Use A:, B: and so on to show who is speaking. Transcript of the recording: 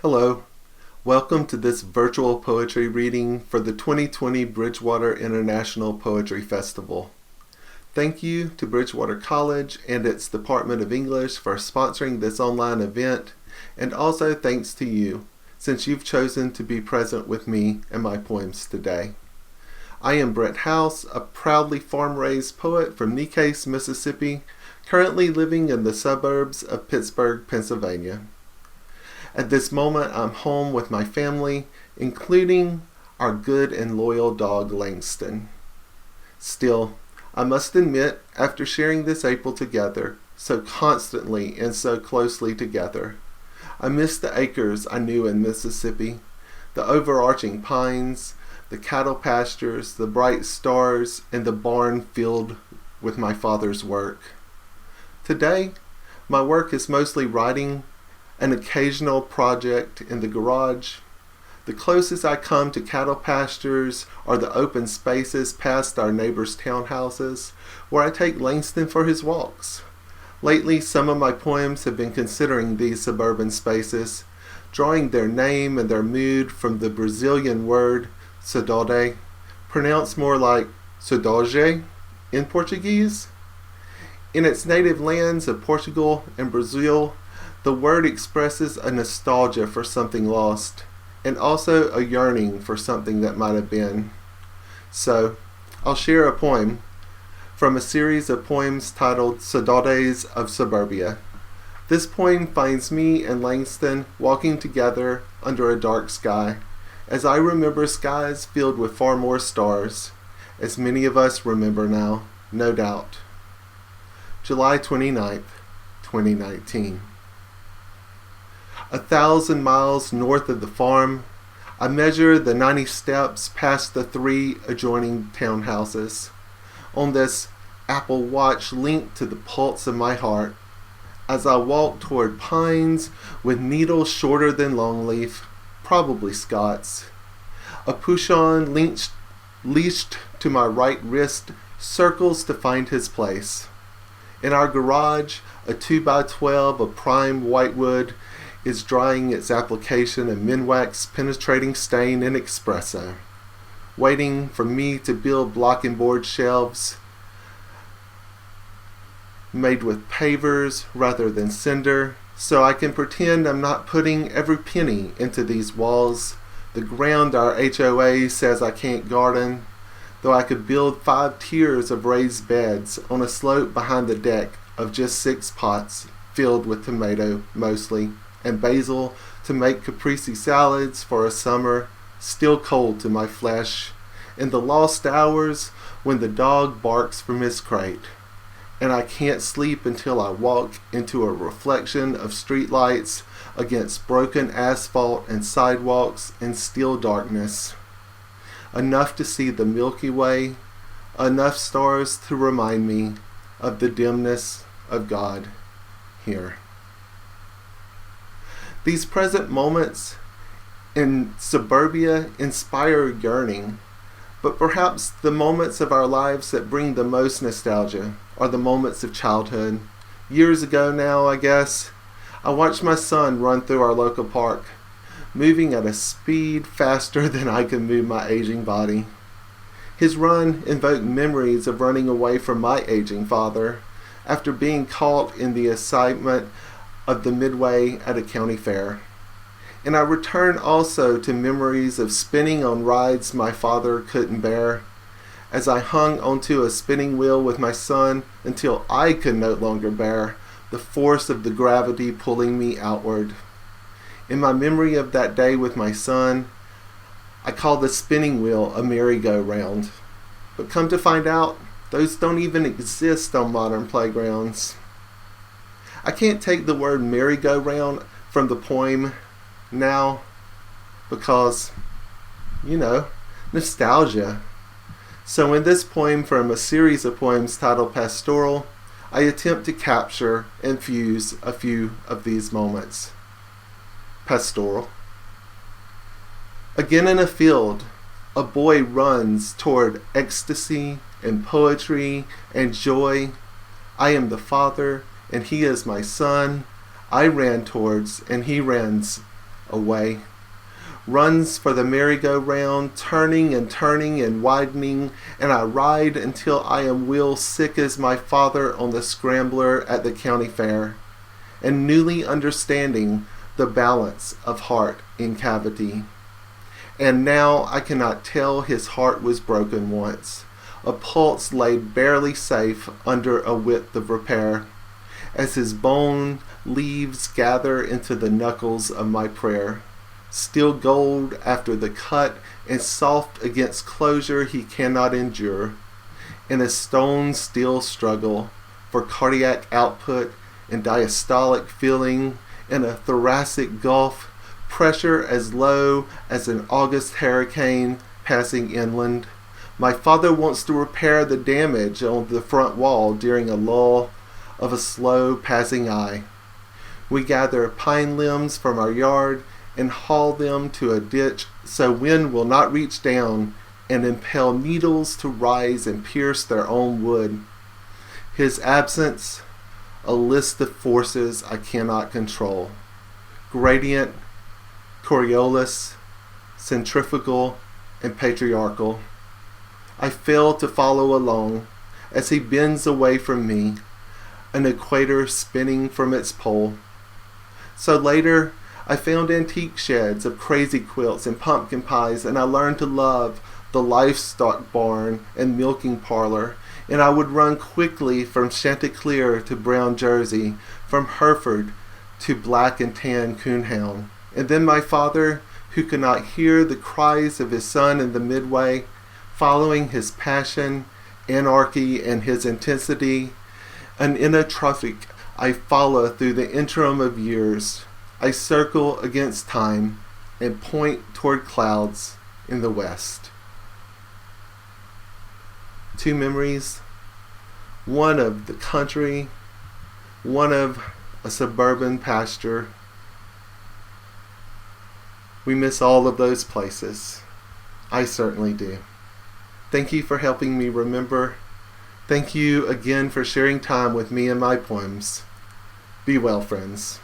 A: Hello, welcome to this virtual poetry reading for the 2020 Bridgewater International Poetry Festival. Thank you to Bridgewater College and its Department of English for sponsoring this online event, and also thanks to you, since you've chosen to be present with me and my poems today. I am Brent House, a proudly farm-raised poet from New Case, Mississippi, currently living in the suburbs of Pittsburgh, Pennsylvania. At this moment, I'm home with my family, including our good and loyal dog Langston. Still, I must admit, after sharing this April together, so constantly and so closely together, I miss the acres I knew in Mississippi, the overarching pines, the cattle pastures, the bright stars, and the barn filled with my father's work. Today, my work is mostly writing, an occasional project in the garage. The closest I come to cattle pastures are the open spaces past our neighbors' townhouses, where I take Langston for his walks. Lately, some of my poems have been considering these suburban spaces, drawing their name and their mood from the Brazilian word saudade, pronounced more like saudade in Portuguese. In its native lands of Portugal and Brazil, the word expresses a nostalgia for something lost, and also a yearning for something that might have been. So, I'll share a poem from a series of poems titled Saudades of Suburbia. This poem finds me and Langston walking together under a dark sky, as I remember skies filled with far more stars, as many of us remember now, no doubt. July 29th, 2019. 1,000 miles north of the farm, I measure the 90 steps past the 3 adjoining townhouses. On this Apple Watch linked to the pulse of my heart, as I walk toward pines with needles shorter than longleaf, probably Scots. A pushon leashed to my right wrist circles to find his place. In our garage, a 2x12 of prime whitewood is drying its application of Minwax penetrating stain in espresso, waiting for me to build block and board shelves made with pavers rather than cinder, so I can pretend I'm not putting every penny into these walls, the ground our HOA says I can't garden, though I could build 5 tiers of raised beds on a slope behind the deck of just 6 pots filled with tomato mostly, and basil to make caprese salads for a summer still cold to my flesh, in the lost hours when the dog barks from his crate, and I can't sleep until I walk into a reflection of streetlights against broken asphalt and sidewalks in still darkness. Enough to see the Milky Way, enough stars to remind me of the dimness of God here. These present moments in suburbia inspire yearning, but perhaps the moments of our lives that bring the most nostalgia are the moments of childhood. Years ago now, I guess, I watched my son run through our local park, moving at a speed faster than I could move my aging body. His run invoked memories of running away from my aging father after being caught in the excitement of the midway at a county fair. And I return also to memories of spinning on rides my father couldn't bear, as I hung onto a spinning wheel with my son until I could no longer bear the force of the gravity pulling me outward. In my memory of that day with my son, I call the spinning wheel a merry-go-round. But come to find out, those don't even exist on modern playgrounds. I can't take the word merry-go-round from the poem now because, nostalgia. So in this poem from a series of poems titled Pastoral, I attempt to capture and fuse a few of these moments. Pastoral. Again in a field, a boy runs toward ecstasy and poetry and joy. I am the father, and he is my son. I ran towards, and he runs away. Runs for the merry-go-round, turning and widening, and I ride until I am wheel sick as my father on the scrambler at the county fair, and newly understanding the balance of heart in cavity. And now I cannot tell his heart was broken once, a pulse laid barely safe under a width of repair, as his bone leaves gather into the knuckles of my prayer, still gold after the cut and soft against closure he cannot endure, in a stone still struggle for cardiac output and diastolic feeling, in a thoracic gulf, pressure as low as an August hurricane passing inland. My father wants to repair the damage on the front wall during a lull of a slow passing eye. We gather pine limbs from our yard and haul them to a ditch so wind will not reach down and impel needles to rise and pierce their own wood. His absence, a list of forces I cannot control. Gradient, Coriolis, centrifugal, and patriarchal. I fail to follow along as he bends away from me, an equator spinning from its pole. So later, I found antique sheds of crazy quilts and pumpkin pies, and I learned to love the livestock barn and milking parlor, and I would run quickly from Chanticleer to Brown Jersey, from Hereford to black and tan coonhound. And then my father, who could not hear the cries of his son in the midway, following his passion, anarchy, and his intensity, an inotrophic I follow through the interim of years. I circle against time and point toward clouds in the west. Two memories, one of the country, one of a suburban pasture. We miss all of those places. I certainly do. Thank you for helping me remember. Thank you again for sharing time with me and my poems. Be well, friends.